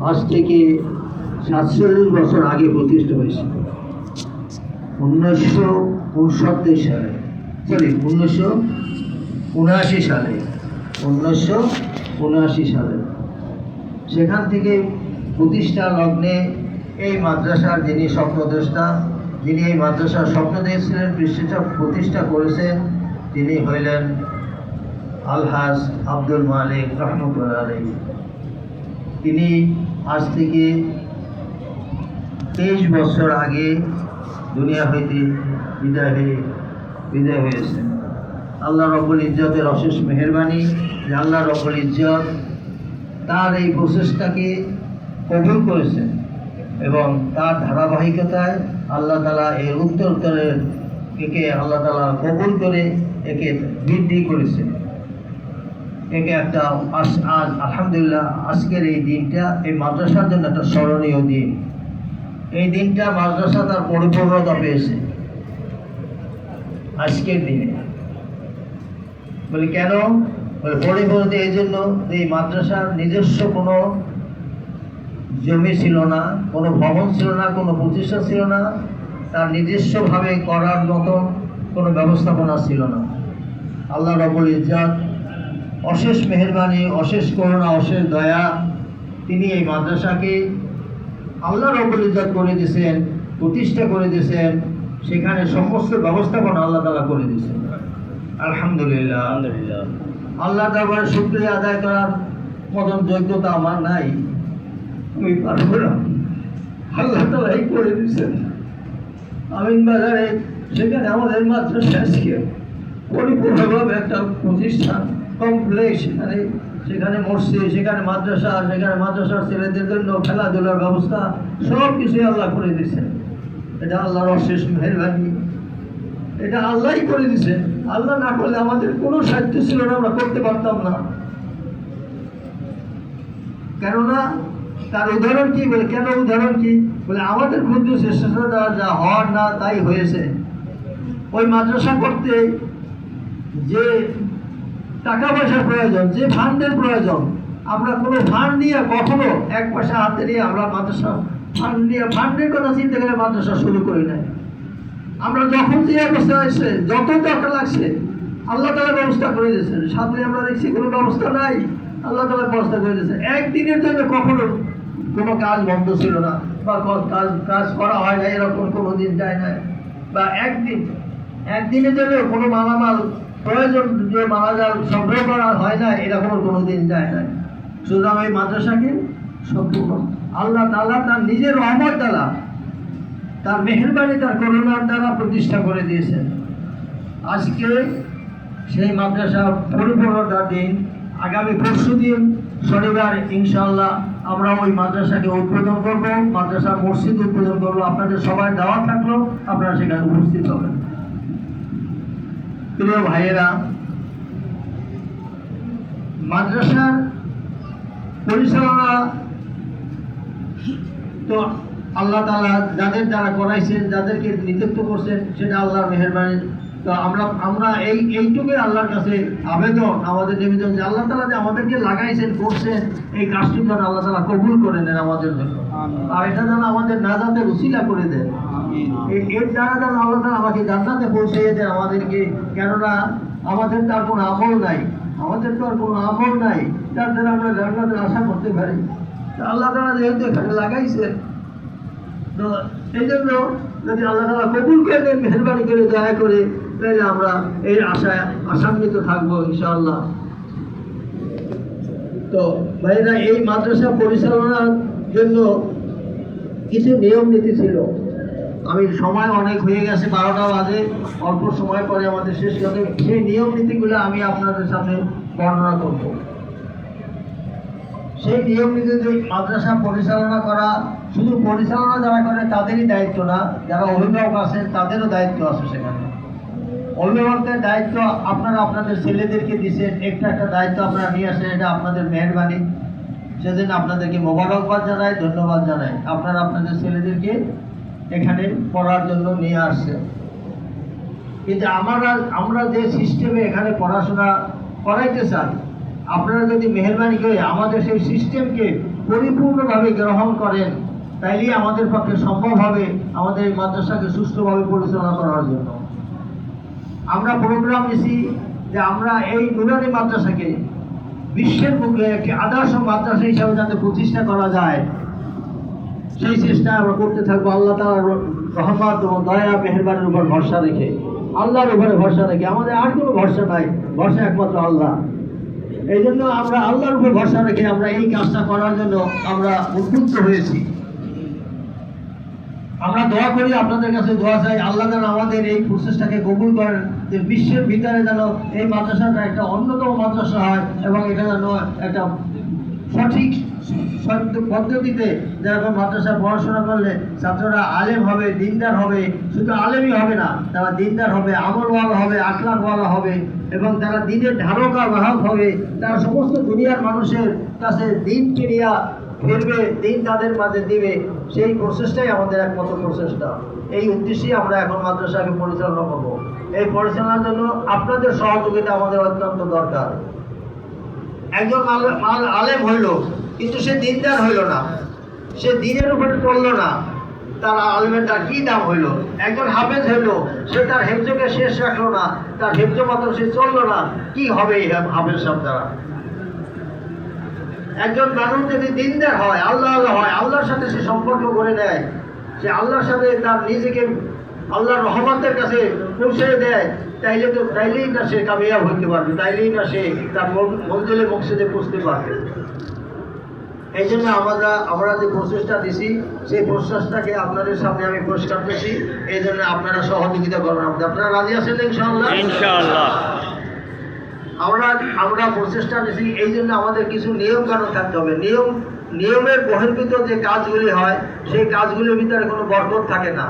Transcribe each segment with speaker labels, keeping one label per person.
Speaker 1: আজ থেকে 47 বছর আগে প্রতিষ্ঠা হয়েছে 1969 সালে, 1979 সালে, 1979 সালে। সেখান থেকে প্রতিষ্ঠা লগ্নে এই মাদ্রাসার যিনি স্বপ্নদ্রষ্টা, যিনি এই মাদ্রাসার স্বপ্ন দিয়েছিলেন, প্রতিষ্ঠা করেছেন, তিনি হইলেন আলহাজ আব্দুল মালিক রহমতুল্লাহ আলাইহি। তিনি আজ থেকে 23 বছর আগে দুনিয়া হইতে বিদায় হয়েছেন। আল্লাহ রব্বুল ইজ্জতের অশেষ মেহেরবানি যে আল্লাহ রব্বুল ইজ্জত তার এই প্রচেষ্টাকে কবুল করেছেন এবং তার ধারাবাহিকতায় আল্লাহ তাআলা এর উত্তরের একে আল্লাহ তাআলা কবুল করে একে বৃদ্ধি করেছেন। একে একটা আজ আলহামদুলিল্লাহ আজকের এই দিনটা এই মাদ্রাসার জন্য একটা স্মরণীয় দিন। এই দিনটা মাদ্রাসা তার পরিপূর্ণতা পেয়েছে আজকের দিনে। বলি কেন? বলে পরিপূর্ণতা এই জন্য এই মাদ্রাসার নিজস্ব কোনো জমি ছিল না, কোনো ভবন ছিল না, কোনো প্রতিষ্ঠান ছিল না, তার নিজস্বভাবে করার মতন কোনো ব্যবস্থাপনা ছিল না। আল্লাহ রাব্বুল ইজ্জত অশেষ মেহেরবানি, অশেষ করুণা, অশেষ দয়া, তিনি এই মাদ্রাসাকে আল্লাহ রাব্বুল ইজ্জত করে দিয়েছেন, প্রতিষ্ঠা করে দিয়েছেন। সেখানে সমস্ত ব্যবস্থাপনা আল্লাহ তাআলা করে দিয়েছেন। আলহামদুলিল্লাহ, আল্লাহ দরবারে শুকরিয়া আদায় করার মতন যোগ্যতা আমার নাই, আমি পারব না। আল্লাহ তাআলাই করে দিয়েছেন। আমিন বাজারে সেখানে আমাদের মাদ্রাসা আজকে পরিপূর্ণভাবে একটা প্রতিষ্ঠান কমপ্লেক্স, সেখানে মসজিদ, সেখানে মাদ্রাসা, সেখানে মাদ্রাসার ছেলেদের জন্য খেলাধুলার ব্যবস্থা, সব কিছুই আল্লাহ করে দিয়েছেন। এটা আল্লাহর অশেষ মেহেরবানি, এটা আল্লাহই করে দিয়েছেন। আল্লাহ না করলে আমাদের কোনো সাধ্য ছিল না, আমরা করতে পারতাম না। কেননা তার উদাহরণ কি? বলে কেন উদাহরণ কি? বলে আমাদের ক্ষুদ্র চেষ্টা দ্বারা যা হওয়ার না তাই হয়েছে। ওই মাদ্রাসা করতে যে টাকা পয়সার প্রয়োজন, যে ফান্ডের প্রয়োজন, আমরা কোনো ফান্ড নিয়ে কখনো এক পয়সা হাতে নিয়ে আমরা মাদ্রাসা ফান্ডের কথা চিন্তা করে মাদ্রাসা শুরু করি নাই। আমরা যখন যে অবস্থা আসছে, যত টাকা লাগছে আল্লাহ তাআলা ব্যবস্থা করে দিয়েছেন। সাথে আমরা দেখছি কোনো ব্যবস্থা নাই, আল্লাহ তাআলা ব্যবস্থা করে দিয়েছে। একদিনের জন্য কখনো কোনো কাজ বন্ধ ছিল না বা কাজ করা হয় না, এরকম কোনো দিন যায় না। বা একদিনের জন্য কোনো মালামাল প্রয়োজন যে মালামাল সংগ্রহ করা হয় না, এরকম কোনো দিন যায় না। সুতরাং এই মাদ্রাসাকে সম্পূর্ণ আল্লাহ তাআলা তার নিজের রহমত দ্বারা, তার মেহেরবানি, তার করুণার দ্বারা প্রতিষ্ঠা করে দিয়েছেন। আজকে সেই মাদ্রাসা পরিপূর্ণতার দিন। আগামী পরশুদিন শনিবার ইনশাআল্লাহ আমরা ওই মাদ্রাসাকে উদ্বোধন করব, মাদ্রাসা মসজিদ উদ্বোধন করবো। আপনাদের সবাই দাওয়াত থাকলো, আপনারা সেখানে উপস্থিত হবেন। প্রিয় ভাইয়েরা, মাদ্রাসার পরিচালনা তো আল্লাহ তাআলা যাদের দ্বারা করাইছেন, যাদেরকে নিযুক্ত করছেন, সেটা আল্লাহর মেহেরবানি। তো আমরা এইটুকুই আল্লাহর কাছে আবেদন, আমাদের নিবেদন যে আল্লাহ তাআলা যে আমাদেরকে লাগাইছেন, করছেন, এই কাজটি যেন আল্লাহ তাআলা কবুল করে নেন আমাদের জন্য। আর এটা যেন আমাদের নাজাতের উসিলা করে দেন। এর দ্বারা যেন আল্লাহ তাআলা আমাকে জান্নাতে পৌঁছে দেন আমাদেরকে। কেননা আমাদের তার কোনো আমল নাই, যার দ্বারা আমরা জান্নাতের আশা করতে পারি। আল্লাহ তাআলা যেহেতু এখানে লাগাইছেন, তো এই জন্য যদি আল্লাহ তাআলা কবুল করে দেন, মেহেরবানি করে, দয়া করে, তাহলে আমরা এই আশায় আশান্বিত থাকবো ইনশাআল্লাহ। তো ভাইরা, এই মাদ্রাসা পরিচালনার জন্য কিছু নিয়ম নীতি ছিল। আমি সময় অনেক হয়ে গেছে, 12টা বাজে, অল্প সময় পরে আমাদের শেষ করতে। সেই নিয়ম নীতিগুলো আমি আপনাদের সামনে বর্ণনা করব। সেই নিয়ম নীতি মাদ্রাসা পরিচালনা করা শুধু পরিচালনা যারা করে তাদেরই দায়িত্ব না, যারা অভিভাবক আছেন তাদেরও দায়িত্ব আছে। সেখানে অভিভাবকদের দায়িত্ব আপনারা আপনাদের ছেলেদেরকে দিচ্ছেন, একটা দায়িত্ব আপনারা নিয়ে আসেন, এটা আপনাদের মেহেরবানি। সেদিন আপনাদেরকে মোবারকবাদ জানাই, ধন্যবাদ জানাই। আপনারা আপনাদের ছেলেদেরকে এখানে পড়ার জন্য নিয়ে আসছেন। কিন্তু আমরা যে সিস্টেমে এখানে পড়াশোনা করাইতে চাই, আপনারা যদি মেহরবানি করে আমাদের সেই সিস্টেমকে পরিপূর্ণভাবে গ্রহণ করেন, তাইলেই আমাদের পক্ষে সম্ভব হবে আমাদের এই মাদ্রাসাকে সুষ্ঠুভাবে পরিচালনা করার জন্য। আমরা প্রোগ্রাম নিছি যে আমরা এই নুরানি মাদ্রাসাকে বিশ্বের মুখে একটি আদর্শ মাদ্রাসা হিসাবে যাতে প্রতিষ্ঠা করা যায়, সেই চেষ্টা আমরা করতে থাকবো। আল্লাহ তাআলার রহমত এবং দয়া মেহেরবানির উপর ভরসা রেখে, আল্লাহর উপরে ভরসা রেখে, আমাদের আর কোনো ভরসা নাই, ভরসা একমাত্র আল্লাহ। এই জন্য আমরা আল্লাহর উপর ভরসা রেখে আমরা এই কাজটা করার জন্য আমরা উদ্বুদ্ধ হয়েছি। আমরা দোয়া করি, আপনাদের কাছে দোয়া চাই, আল্লাহ যেন আমাদের এই প্রচেষ্টাকে কবুল করেন, যে বিশ্বের ভিতরে যেন এই মাদ্রাসাটা একটা অন্যতম মাদ্রাসা হয় এবং এটা যেন একটা সঠিক পদ্ধতিতে যেরকম মাদ্রাসা পড়াশোনা করলে ছাত্ররা আলেম হবে, দিনদার হবে, শুধু আলেমই হবে না, তারা দিনদার হবে, আমলওয়ালা হবে, আখলাকওয়ালা হবে এবং তারা দিনের ধারক আর বাহক হবে। তারা সমস্ত দুনিয়ার মানুষের কাছে দিন কিনিয়া ফিরবে, দিন তাদের মাঝে দিবে। সেই প্রচেষ্টাই আমাদের একমাত্র প্রচেষ্টা। এই উদ্দেশ্যেই আমরা এখন মাদ্রাসাকে পরিচালনা করব। এই পরিচালনার জন্য আপনাদের সহযোগিতা আমাদের অত্যন্ত দরকার। একজন আলেম হইল কিন্তু সে দিনদার হইল না, সে দিনের উপরে চললো না, তার আলেমের কি দাম হইল? একজন হাফেজ হইল, সে তার হেফজকে শেষ রাখলো না, তার হেফজ মতো সে চললো না, কি হবে এই হাফেজ সব দ্বারা? একজন মানুষ যদি দিনদার হয়, আল্লাহ হয়, আল্লাহর সাথে সে সম্পর্ক করে নেয়, সে আল্লাহর সাথে তার নিজেকে আল্লাহর রহমতের কাছে পৌঁছে দেয়, তাইলেই না সে কামিয়াব হতে পারবে, তাইলেই না সে তার মঞ্জিলে মকসদে পৌঁছতে পারবে। এই জন্য আমরা যে প্রচেষ্টা দিছি, সেই প্রচেষ্টাকে আপনাদের সামনে আমি পুরস্কার দিয়েছি। এই জন্য আপনারা সহযোগিতা করবেন। আপনারা রাজি আছেন ইনশাআল্লাহ? ইনশাআল্লাহ। আমরা প্রচেষ্টা নিয়েছি, এই জন্য আমাদের কিছু নিয়ম কানুন থাকতে হবে। নিয়মের বহির্ভূত যে কাজগুলি হয়, সেই কাজগুলির ভিতরে কোনো বরকত থাকে না।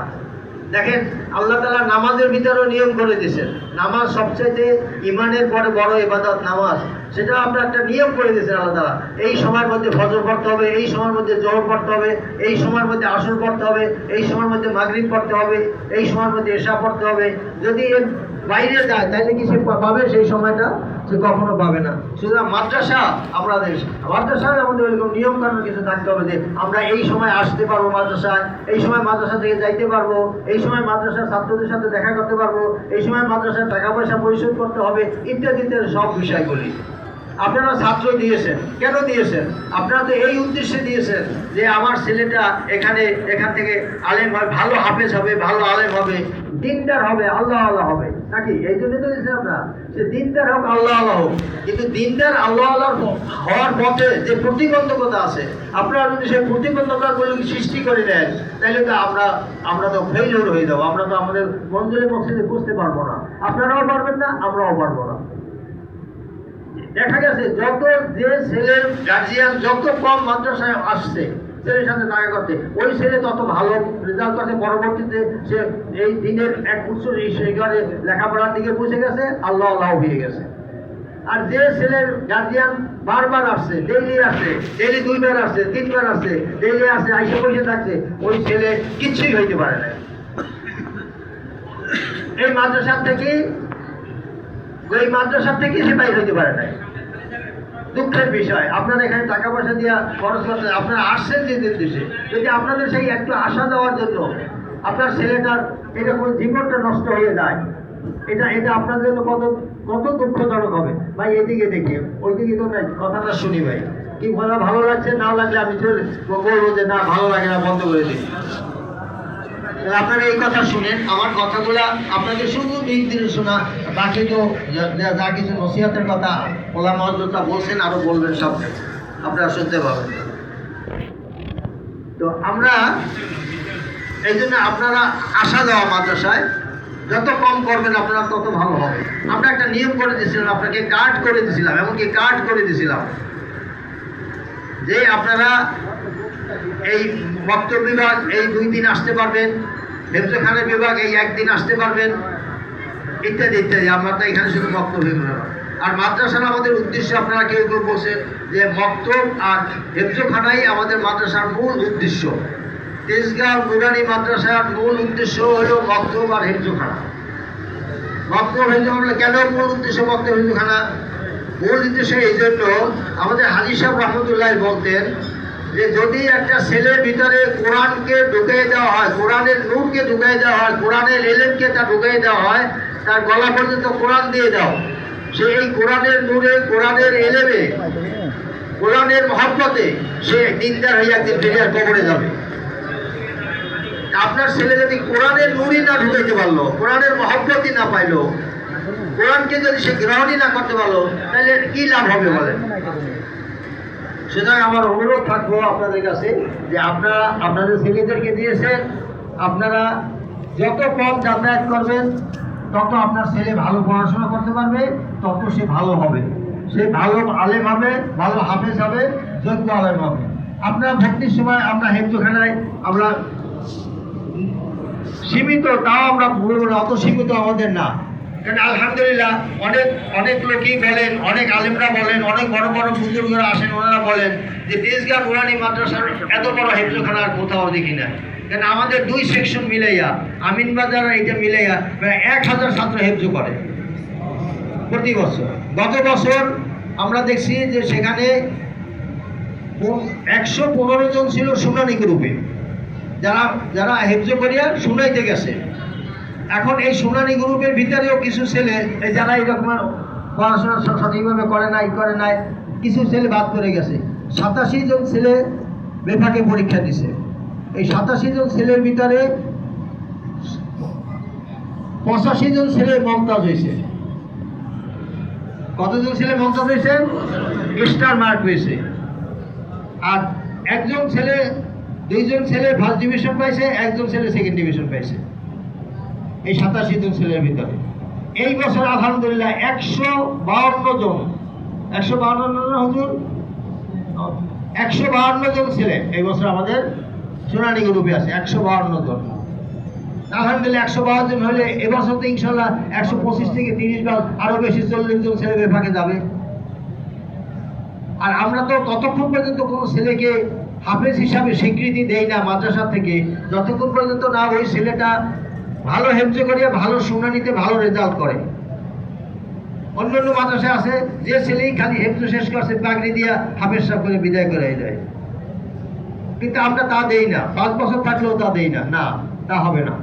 Speaker 1: দেখেন, আল্লাহ তাআলা নামাজের ভিতরেও নিয়ম করে দিয়েছেন। নামাজ সবচাইতে ইমানের পরে বড় ইবাদত নামাজ, সেটা আমরা একটা নিয়ম করে দিয়েছেন আল্লাহ তাআলা। এই সময়ের মধ্যে ফজর পড়তে হবে, এই সময়ের মধ্যে জোহর পড়তে হবে, এই সময়ের মধ্যে আসর পড়তে হবে, এই সময়ের মধ্যে মাগরিব পড়তে হবে, এই সময়ের মধ্যে এশা পড়তে হবে। যদি এর বাইরে যায় তাহলে কি সে পাবে সেই সময়টা? সে কখনো পাবে না। সুতরাং মাদ্রাসায় আমাদের এরকম নিয়ম কানুন কিছু থাকতে হবে, যে আমরা এই সময় আসতে পারবো মাদ্রাসায়, এই সময় মাদ্রাসা থেকে যাইতে পারবো, এই সময় মাদ্রাসার ছাত্রদের সাথে দেখা করতে পারবো, এই সময় মাদ্রাসার টাকা পয়সা পরিশোধ করতে হবে, ইত্যাদি ইত্যাদি সব বিষয়গুলি। আপনারা ছাত্র দিয়েছেন, কেন দিয়েছেন? আপনারা তো এই উদ্দেশ্যে দিয়েছেন যে আমার ছেলেটা এখান থেকে আলেম হয়, ভালো হাফেজ হবে, ভালো আলেম হবে, দিনদার হবে, আল্লাহ হবে, নাকি? এই জন্য তো দিয়েছেন আপনারা, যে দিনদার হোক, আল্লাহ হোক। কিন্তু দিনদার আল্লাহ হওয়ার পথে যে প্রতিবন্ধকতা আছে, আপনারা যদি সেই প্রতিবন্ধকতাগুলো সৃষ্টি করে দেন, তাহলে তো আমরা তো ফেইলিওর হয়ে যাবো, আমরা তো আমাদের মঞ্জিলে মকসদে বুঝতে পারবো না। আপনারাও পারবেন না, আমরাও পারবো না। দেখা গেছে যে ছেলের গার্জিয়ান যত কম মাদ্রাসায় আসছে ছেলের সাথে দেখা করতে, ওই ছেলে তত ভালো রেজাল্ট করছে, পরবর্তীতে সে এই দিনের এক উচ্চ শিখরে লেখাপড়ার দিকে পৌঁছে গেছে, আল্লাহ হয়ে গেছে। আর যে ছেলের গার্জিয়ান বারবার আসছে, ডেইলি 2 বার আসছে, 3 বার আসছে, ডেইলি আসছে, আইসে বসে থাকছে, ওই ছেলে কিচ্ছুই হইতে পারে না। এই মাদ্রাসার থেকে সে বাইর হইতে পারে নাই। দুঃখের বিষয়, আপনারা এখানে টাকা পয়সা দিয়ে খরচ করতে, আপনারা আসছেন যে দেশে, যদি আপনাদের সেই একটু আশা দেওয়ার জন্য আপনার ছেলেটার এরকম জীবনটা নষ্ট হয়ে যায়, এটা আপনার জন্য কত দুঃখজনক হবে। ভাই এদিকে দেখি, ওইদিকে তো নাই, কথাটা শুনি ভাই। কি ভালো লাগছে? না লাগলে আমি বলবো যে না, ভালো লাগে না, বন্ধ করে দিই। আপনারা এই কথা শুনেন, আমার কথাগুলা আপনাদের শুধু নির্দিষ্ট শোনা, বাকি তো যা কিছু নসিহতের কথা ওলামা হযরতরা বলছেন, আরো বলবেন, সব আপনারা শুনতে পাবেন। তো আমরা এই জন্য আপনারা আশা দেওয়া, মাদ্রাসায় যত কম করবেন আপনারা তত ভালো হবে। আমরা একটা নিয়ম করে দিয়েছিলাম, আপনাকে কার্ড করে দিয়েছিলাম, এমনকি কার্ড করে দিয়েছিলাম যে আপনারা এই বক্তব্য বিভাগ এই 2 দিন আসতে পারবেন, হেফজখানের বিভাগ এই 1 দিন আসতে পারবেন, ইত্যাদি ইত্যাদি। আমরা তো এখানে শুধু বক্তব্য বিভাগ। আর মাদ্রাসার আমাদের উদ্দেশ্য, আপনারা কেউ বলছেন যে মক্তব আর হেফজখানাই আমাদের মাদ্রাসার মূল উদ্দেশ্য। তেজগাঁও নুরানি মাদ্রাসার মূল উদ্দেশ্য হলো মক্তব আর হেফজখানা। মক্তব হেফজখানা কেন মূল উদ্দেশ্য? মক্তব হেফজখানা মূল উদ্দেশ্য এই জন্য আমাদের হাজী সাহেব রহমতুল্লাহ বলতেন যে যদি একটা ছেলের ভিতরে কোরআনকে ঢুকিয়ে দেওয়া হয়, কোরআনের নূরকে ঢুকিয়ে দেওয়া হয়, কোরআনের এলেমকে তা ঢুকিয়ে দেওয়া হয়, তার গলা পর্যন্ত কোরআন দিয়ে দাও, সে এই কোরআনের নূরে, কোরআনের এলেমে, কোরআনের মহব্বতে সে দিনদার হয়ে একদিন ফেরিয়ার কবরে যাবে। আপনার ছেলে যদি কোরআনের নূরই না ঢুকাইতে পারলো, কোরআনের মহব্বতই না পাইলো, কোরআনকে যদি সে গ্রহণই না করতে পারলো, তাহলে কি লাভ হবে বলেন? সুতরাং আমার অনুরোধ থাকবো আপনাদের কাছে যে আপনারা আপনাদের ছেলেদেরকে দিয়েছেন, আপনারা যত কম যাতায়াত করবেন তত আপনার ছেলে ভালো পড়াশোনা করতে পারবে, তত সে ভালো হবে, সে ভালো আলেম হবে, ভালো হাফেজ হবে, যোগ্য আলেম হবে। আপনারা ভর্তির সময় আমরা হেফজখানায় আমরা সীমিত, তাও আমরা বলবো না অত সীমিত আমাদের না, কারণ আলহামদুলিল্লাহ অনেক অনেক লোকই বলেন, অনেক আলেমরা বলেন, অনেক বড় বড় বুজুর্গরা আসেন, ওনারা বলেন যে তেজগাঁ নুরানি মাদ্রাসার এত বড় হেফজখানা আর কোথাও দেখি না। কারণ আমাদের 2 সেকশন মিলাইয়া, আমিনবাজার এইটা মিলাইয়া প্রায় 1000 ছাত্র হেফজ করে প্রতি বছর। গত বছর আমরা দেখছি যে সেখানে 115 জন ছিল শুনানি গ্রুপে, যারা যারা হেফজ করিয়া শুনাইতে গেছে। এখন এই শুনানি গ্রুপের ভিতরেও কিছু ছেলে যারা এরকম পড়াশোনা সঠিকভাবে করে নাই, কিছু ছেলে বাদ করে গেছে। 87 জন ছেলে বিভাগে পরীক্ষা দিছে। এই 87 জন ছেলের ভিতরে 85 জন ছেলে মমতাজ হয়েছে। কতজন ছেলে মমতাজ হয়েছে? স্টার মার্ক হয়েছে। আর একজন ছেলে, 2 জন ছেলে ফার্স্ট ডিভিশন পাইছে, একজন ছেলে সেকেন্ড ডিভিশন পাইছে এই 87 জন ছেলের ভিতরে। এই বছর আলহামদুলিল্লাহ 152 জন, 152 জন হুজুর, 152 জন ছেলে এই বছর আমাদের শুনানি গ্রুপে আছে। 152 জন আলহামদুলিল্লাহ। 152 জন হলে এবছর তো ইনশাল্লাহ 125 থেকে 30 বা আরো বেশি 40 জন ছেলে বিভাগে যাবে। আর আমরা তো ততক্ষণ পর্যন্ত কোনো ছেলেকে হাফেজ হিসাবে স্বীকৃতি দেই না মাদ্রাসা থেকে, যতক্ষণ পর্যন্ত না ওই ছেলেটা ভালো হেফজ করিয়া ভালো শুনানিতে ভালো রেজাল্ট করে। অন্যান্য মাদ্রাসা আছে যে ছেলেই খালি হেফজ শেষ করছে পাগড়ি দিয়া হাফেজ সাহেব করে বিদায় করে যায়, কিন্তু আমরা তা দেই না। 5 বছর থাকলেও তা দেই না, না তা হবে না।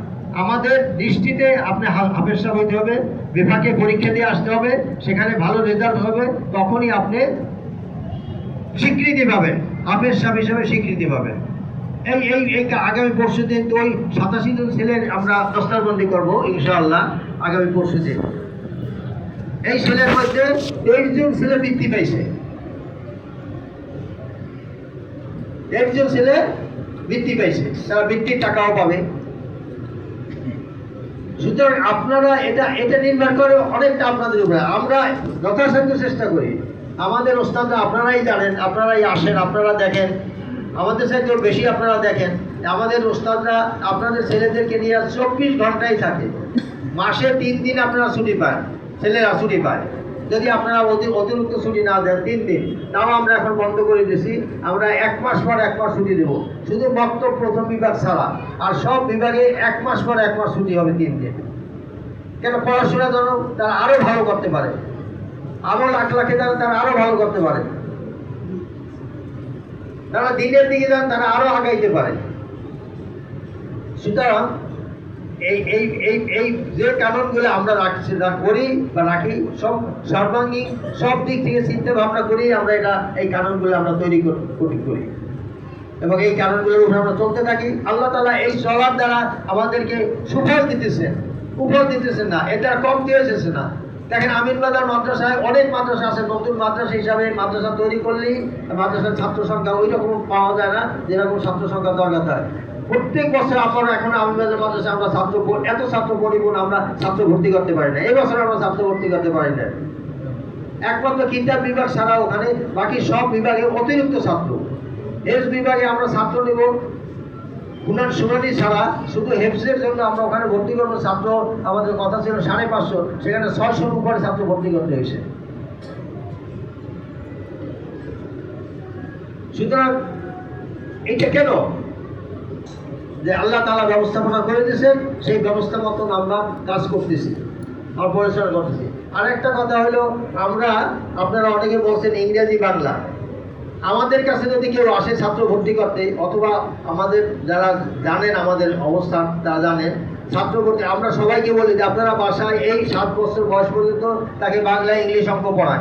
Speaker 1: আমাদের দৃষ্টিতে আপনি হাফেজ সাহেব হইতে হবে, বিভাগে পরীক্ষা দিয়ে আসতে হবে, সেখানে ভালো রেজাল্ট হবে, তখনই আপনি স্বীকৃতি পাবেন, হাফেজ সাহেব হিসাবে স্বীকৃতি পাবেন। এই এই এই আগামী পরশু দিন তো ওই 87 জন ছেলের আমরা দস্তারবন্দি করবো ইনশাআল্লাহ আগামী পরশু দিন। এই ছেলের মধ্যে 23 জন ছেলে বৃত্তি পাইছে, 23 জন ছেলে বৃত্তি পাইছে, তারা বৃত্তির টাকাও পাবে। সুতরাং আপনারা এটা নির্ভর করে অনেকটা আপনাদের উপরে। আমরা যথাসাধ্য চেষ্টা করি, আমাদের ওস্তাদরা আপনারাই জানেন, আপনারাই আসেন, আপনারা দেখেন, আমাদের সাথেও বেশি আপনারা দেখেন। আমাদের ওস্তাদরা আপনাদের ছেলেদেরকে নিয়ে 24 ঘন্টায় থাকে। মাসে 3 দিন আপনারা ছুটি পান, ছেলেরা ছুটি পায়। যদি আপনারা অতিরিক্ত ছুটি না দেন 3 দিন, তাও আমরা এখন বন্ধ করে দিয়েছি। আমরা 1 মাস পর 1 মাস ছুটি দেবো, শুধু বক্তব্য প্রথম বিভাগ ছাড়া। আর সব বিভাগে 1 মাস পর 1 মাস ছুটি হবে 3 দিন। কেন? পড়াশোনা যেন তারা আরও ভালো করতে পারে, আরও লাখে তারা আরও ভালো করতে পারে, তারা দিনের দিকে যান, তারা আরো আগাইতে পারে। সুতরাং এই এই এই এই যে কানুনগুলো আমরা করি বা রাখি, সব সর্বাঙ্গীন সব দিক থেকে চিন্তা ভাবনা করি আমরা এই কানুনগুলো আমরা তৈরি করি এবং এই কানুনগুলোর উপরে আমরা চলতে থাকি। আল্লাহ তাআলা এই চলার দ্বারা আমাদেরকে সুফল দিতেছেন, উপর দিতেছেন না, এটা কমতি হয়েছে না। দেখেন আমিনবাজার মাদ্রাসায় অনেক মাদ্রাসা আছে, নতুন মাদ্রাসা হিসাবে মাদ্রাসা তৈরি করলেই মাদ্রাসার ছাত্র সংখ্যা ওই রকম পাওয়া যায় না যেরকম ছাত্র সংখ্যা দরকার হয়। প্রত্যেক বছর আমরা এখন আমিনবাজার মাদ্রাসা আমরা এত ছাত্র পরিপূর্ণ আমরা ছাত্র ভর্তি করতে পারি না। এই বছর আমরা ছাত্র ভর্তি করতে পারি না, একমাত্র কিতাব বিভাগ ছাড়া ওখানে বাকি সব বিভাগে অতিরিক্ত ছাত্র। হেফজ বিভাগে আমরা ছাত্র নেব গুনার শুনানি ছাড়া, শুধু হেফজের জন্য আমরা ওখানে ভর্তি করবো ছাত্র। আমাদের কথা ছিল 550, সেখানে 600 উপরে ছাত্র ভর্তি করতে হয়েছে। সুতরাং এইটা কেন? যে আল্লাহ তাআলা ব্যবস্থাপনা করে দিয়েছেন, সেই ব্যবস্থা মতন আমরা কাজ করতেছি, আমরা পরিচালনা করতেছি। আরেকটা কথা হলো, আপনারা অনেকে বলছেন ইংরেজি বাংলা। আমাদের কাছে যদি কেউ আসে ছাত্র ভর্তি করতে, অথবা আমাদের যারা জানেন আমাদের অবস্থান তারা জানেন, ছাত্র ভর্তি আমরা সবাইকে বলি যে আপনারা বাসায় এই 7 বছর বয়স পর্যন্ত তাকে বাংলা ইংলিশ অঙ্ক পড়ান,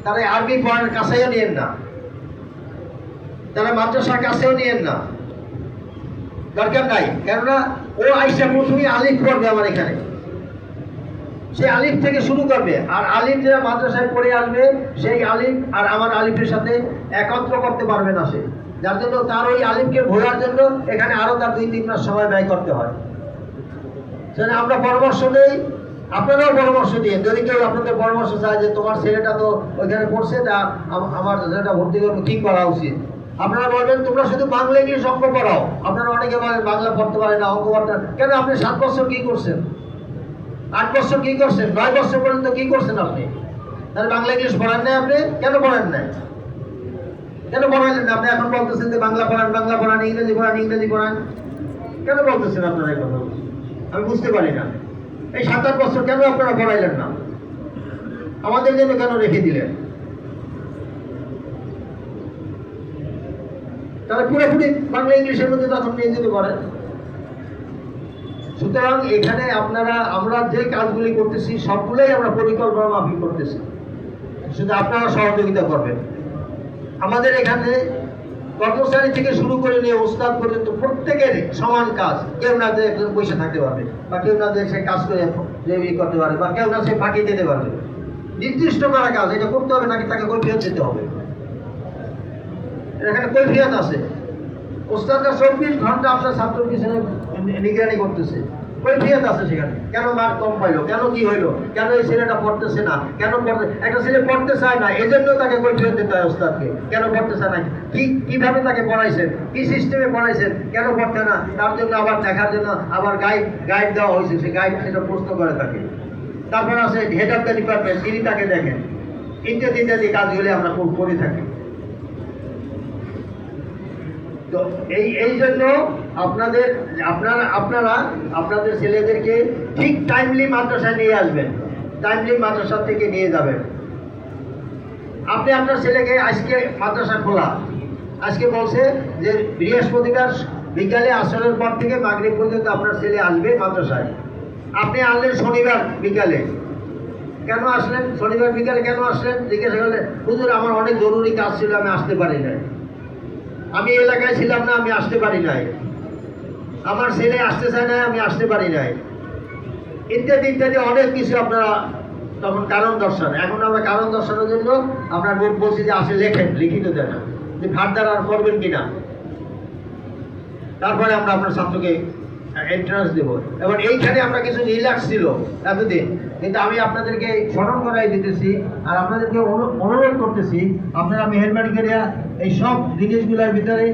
Speaker 1: তারা আরবি পড়ানোর কাছেও নিয়েন না, তারা মাদ্রাসার কাছেও নিয়েন না, দরকার নাই। কেননা ও আইসা প্রথমেই আলিফ পড়বে আমার এখানে, সে আলিফ থেকে শুরু করবে, আর আলিফ যারা মাদ্রাসায় পড়ে আসবে সেই আলিফ আর আমার আলিফের সাথে একত্র করতে পারবে না সে, যার জন্য তার ওই আলিফকে ভোলার জন্য এখানে আরো তার 2-3 মাস সময় ব্যয় করতে হয়। সেখানে আমরা পরামর্শ নেই, আপনারাও পরামর্শ দিয়ে, যদি কেউ আপনাদের পরামর্শ চায় যে তোমার ছেলেটা তো ওইখানে পড়ছে, তা আমার ছেলেটা ভর্তি করবো, কি করা উচিত, আপনারা বলবেন তোমরা শুধু বাংলা ইংলিশ অঙ্ক পড়াও। আপনারা অনেকে বলেন বাংলা পড়তে পারে না, অঙ্ক পড়তে, কেন আপনি 7 বছর কি করছেন, 8 বছর কি করছেন, 9 বছর পর্যন্ত কি করছেন আপনি? তাহলে বাংলা ইংলিশ পড়ান নাই আপনি? কেন পড়েন নাই? কেন পড়াইলেন না? আপনি এখন বলতেছেন যে বাংলা পড়ান, ইংরেজি পড়ান, কেন বলতেছেন আপনারা এই কথা? আমি বুঝতে পারি না। এই 7-8 বছর কেন আপনারা পড়াইলেন না? আমাদের জন্য কেন রেখে দিলেন? তাহলে পুরোপুরি বাংলা ইংলিশের মধ্যে তখন নিয়ে যেতে পারেন। সুতরাং এখানে আমরা যে কাজগুলি করতেছি সবগুলোই আমরা পরিকল্পনা মাফিক করতেছি, শুধু আপনারা সহযোগিতা করবেন। আমাদের এখানে কর্মচারী থেকে শুরু করে নিয়ে ওস্তাদ পর্যন্ত প্রত্যেকের সমান কাজ। কেউ না যে একজন পয়সা থাকতে পারবে, বা কেউ না যে সে কাজ করে করতে পারবে, বা কেউ না সে ফাঁকি দিতে পারবে। নির্দিষ্ট করা কাজ, এটা করতে হবে নাকি তাকে কৈফিয়ত দিতে হবে? এখানে কৈফিয়ত আছে। ওস্তাদরা 24 ঘন্টা আপনার ছাত্রের পিছনে নিগরানি করতেছে, কৈফিয়ত আছে সেখানে। কেন মার্ক কম পাইলো, কেন কি হইলো, কেন এই ছেলেটা পড়তেছে না, কেন একটা ছেলে পড়তে চায় না, এজন্য তাকে কৈফিয়ত দিতে হয় ওস্তাদকে। কেন পড়তে চায় না, কিভাবে তাকে পড়াইছেন, কি সিস্টেমে পড়াইছেন, কেন পড়তে না, তার জন্য আবার দেখার জন্য আবার গাইড দেওয়া হয়েছে, সে গাইড সেটা প্রশ্ন করে থাকে। তারপর আছে হেড অফ দ্য ডিপার্টমেন্ট, তিনি তাকে দেখেন। ইত্যাদি কাজগুলি আমরা করে থাকি। তো এই জন্য আপনারা আপনাদের ছেলেদেরকে ঠিক টাইমলি মাদ্রাসায় নিয়ে আসবেন, টাইমলি মাদ্রাসা থেকে নিয়ে যাবেন। আপনি আপনার ছেলেকে আজকে মাদ্রাসা খোলা, আজকে বলছে যে বৃহস্পতিবার বিকালে আসরের পর থেকে মাগরিব পর্যন্ত আপনার ছেলে আসবে মাদ্রাসায়। আপনি আনলেন শনিবার বিকালে, কেন আসলেন? শনিবার বিকালে কেন আসলেন জিজ্ঞাসা করলেন, হুজুর আমার অনেক জরুরি কাজ ছিল, আমি আসতে পারি নাই, আমি এলাকায় ছিলাম না, আমি আসতে পারি নাই, আমার ছেলে আসতে চায় না, আমি আসতে পারি নাই, ইত্যাদি অনেক কিছু আপনারা তখন কারণ দর্শান। এখন আমরা কারণ দর্শানোর জন্য আমরা নোট বলছি যে আসে লেখেন, লিখিত দেন না, যে ফার্দার আর করবেন কিনা, তারপরে আমরা আপনার ছাত্রকে এন্ট্রান্স দেবো। এবার এইখানে আমরা কিছু রিল্যাক্স ছিল এতদিন, কিন্তু আমি আপনাদেরকে স্মরণ করাই দিতেছি আর আপনাদেরকে অনুরোধ করতেছি, আপনারা মেহেরবানি করে এই সব জিনিসগুলোর ভিতরে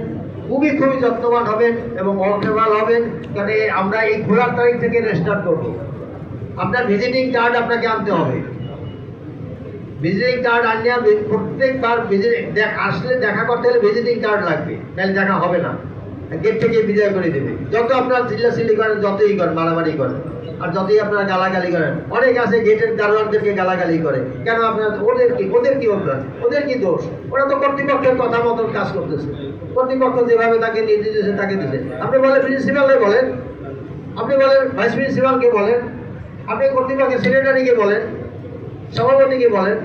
Speaker 1: খুবই যত্নবান হবেন এবং অর্থবান হবেন। কারণ আমরা এই খোলার তারিখ থেকে রেস্টার্ট করবো। আপনার ভিজিটিং কার্ড আপনাকে আনতে হবে, ভিজিটিং কার্ড আনিয়া প্রত্যেকবার আসলে দেখা করতে হলে ভিজিটিং কার্ড লাগবে, তাহলে দেখা হবে না, গেট থেকে বিদায় করে দেবে। যত আপনার চিল্লাচিল্লি করেন, যতই করেন, মারামারি করেন, আর যতই আপনারা গালাগালি করেন, অনেক আছে গেটের দারোয়ানদেরকে গালাগালি করে, কেন আপনার ওদের কি অভ্যাস, ওদের কি দোষ? ওরা তো কর্তৃপক্ষের কথা মতন কাজ করতেছে, কর্তৃপক্ষ যেভাবে তাকে নির্দেশ দিয়েছে তাকে দিচ্ছে। আপনি বলেন প্রিন্সিপালকে বলেন, আপনি বলেন ভাইস প্রিন্সিপালকে বলেন, আপনি কর্তৃপক্ষের সেক্রেটারিকে বলেন, সভাপতিকে বলেন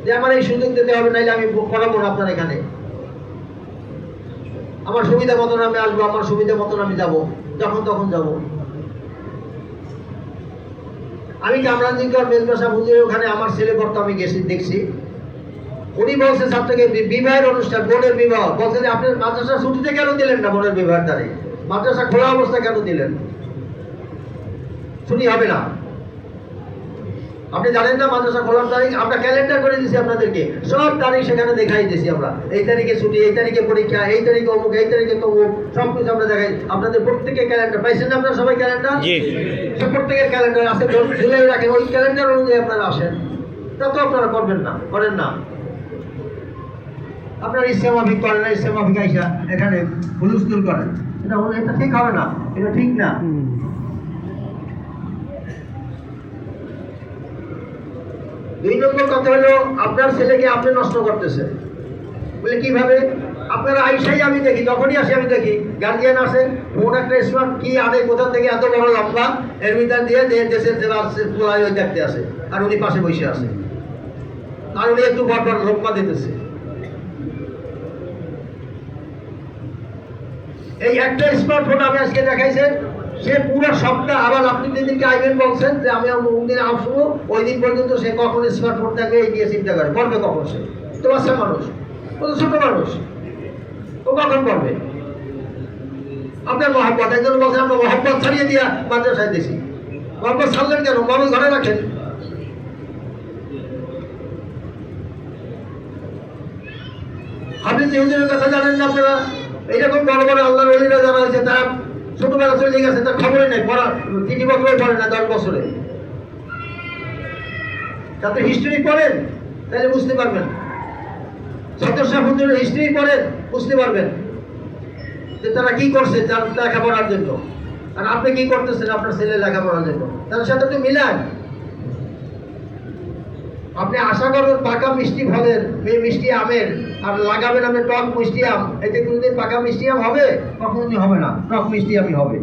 Speaker 1: যে আমার এই সুযোগ দিতে হবে, নাইলে আমি পড়াবো না আপনার এখানে, আমার সুবিধা মতন আমি আসবো, আমার সুবিধা মতন আমি যাব, যখন তখন যাব। আমি কামরাঞ্জিকর মেজবাসা হুজুরের ওখানে আমার ছেলে পড়তো, আমি গেছি দেখছি, উনি বলছে ছাত্রকে বিবাহের অনুষ্ঠান, বোনের বিবাহ, বলছে যে আপনি মাদ্রাসা ছুটিতে কেন দিলেন না, বোনের বিবাহের তারিখ মাদ্রাসা খোলা অবস্থা কেন দিলেন? ছুটি হবে না, আপনি জানেন না মাদ্রাসা খোলার তারিখ? আমরা ক্যালেন্ডার করে দিয়েছি আপনাদেরকে, সব তারিখ সেখানে দেখাই দিয়েছি আমরা, এই তারিখে ছুটি, এই তারিখে পরীক্ষা, এই তারিখে অমুক, এই তারিখে তমুক, সব কিছু আমরা দেখাই। আপনাদের প্রত্যেকের ক্যালেন্ডার পাইছেন না আপনারা সবাই? ক্যালেন্ডার সব প্রত্যেকের ক্যালেন্ডার আছে, ঝুলাই রাখেন, ওই ক্যালেন্ডার অনুযায়ী আপনারা আসেন। তা তো আপনারা করবেন না, করেন না, আপনারা ইসলামাফিক করেন না, ইসলামাফিক আইসা এখানে হুলস্থুল করেন, এটা ঠিক হবে না, এটা ঠিক না। 2 নম্বর কথা হলো আপনার ছেলেকে আপনি নষ্ট করতেছেন। বলে কিভাবে? আপনারা আইসাই আমি দেখি, যখনই আসি আমি দেখি গার্জিয়ান আসে, ফোন একটা স্মার্ট কি আনে কোথা থেকে এত বড় লম্বা, এর ভিতর দিয়ে দেশের পোলায় ওই দেখতে আসে, আর উনি পাশে বসে আছে, আর উনি একটু বড় লোকমা দিতেছে। এই একটা স্মার্টফোন আমি আজকে দেখাইছে, সে পুরো সপ্তাহ, আবার আপনি যেদিনকে আইবেন বলছেন যে আমি দিন আসবো, ওই দিন পর্যন্ত সে কখন স্মার্টফোন থাকবে এই নিয়ে চিন্তা করে, করবে কখন? সে তো বাচ্চা মানুষ, ও তো ছোট মানুষ, ও কখন করবে? আপনার মহব্বত, একজন বলছে আমরা মহব্বত ছাড়িয়ে দিয়া মাদ্রাসায় দিয়েছি। মহব্বত ছাড়লেন কেন? মনে ঘরে রাখেন। হাফিজ হুজুরের কথা জানেন না আপনারা? এইরকম বড় বড় আল্লাহর ওলিরা যারা হয়েছে, তার ছোটবেলা চলে গেছে, তার খবরই নেই, পড়া 3 বছরে পড়ে না, 10 বছরে। তাতে হিস্ট্রি পড়েন, তাহলে বুঝতে পারবেন। সদর শাহ হুজুরের হিস্ট্রি পড়েন, বুঝতে পারবেন যে তারা কি করছে তার লেখাপড়ার জন্য, আর আপনি কি করতেছেন আপনার ছেলে লেখাপড়ার জন্য। তার সাথে তো মিলান। আপনি আশা করবেন পাকা মিষ্টি ফলের, মিষ্টি আমের, আর লাগাবেন আপনি টক মিষ্টি আম, এতে কোনোদিন পাকা মিষ্টি আম হবে? কখনোই হবে না, টক মিষ্টি আমই হবে।